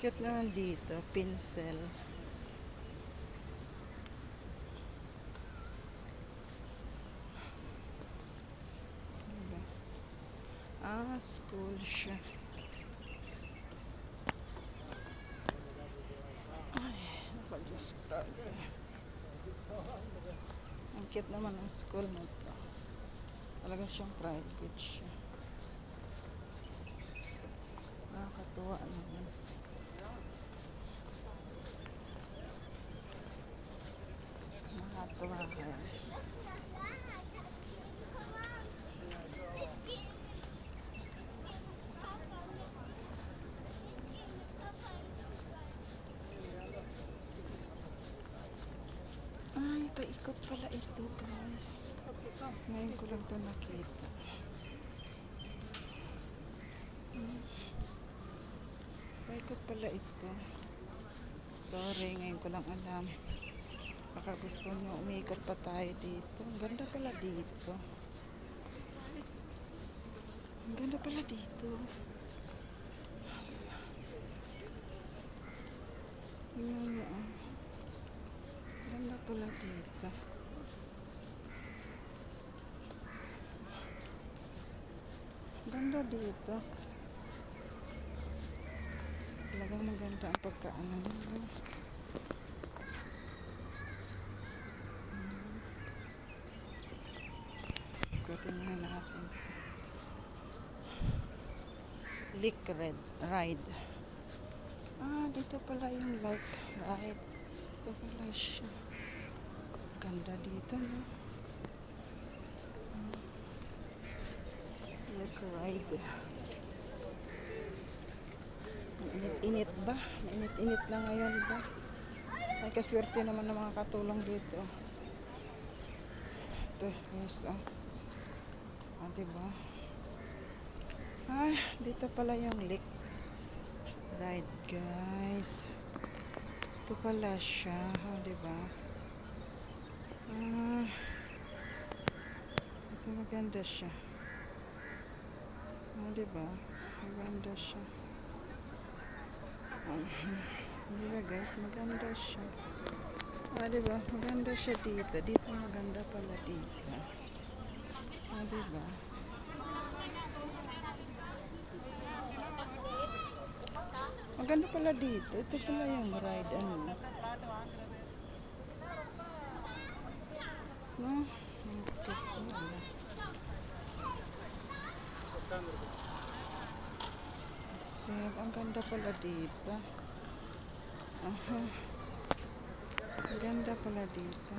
Cute naman dito, pinsel. Diba? School siya. Ay, nakadiscard. Ang cute naman ang school na ito. Talaga siyang private siya. Nakakatuwa naman. Nakakatuwa kaya siya. Ay, paikot pala ito, guys. Ngayon ko lang ito nakita. Paikot pala ito. Sorry, ngayon ko lang alam. Baka gusto nyo umikot pa tayo dito. Ang ganda pala dito. Ang ganda pala dito. Tingnan nyo, ah. Ganda pala dito. Ganda dito. Talagang maganda ang pagkaano nito. Ikutin na natin. Lake ride. Dito pala yung lake ride. Dito pala siya. Ganda dito, no? Lake ride. Init-init ba? Init-init na ngayon ba? Ay, kaswerte naman ng mga katulong dito. Ito, yes, oh. Diba? Dito pala yung lake ride, guys. Ito pala siya, diba? Ito maganda siya. Diba? Maganda siya. Diba, guys? Maganda siya. Diba? Maganda siya dito. Dito maganda pala dito. Diba? Maganda pala dito. Ito pala yung ride. No? Ang ganda pala dito. Ang ganda pala dito.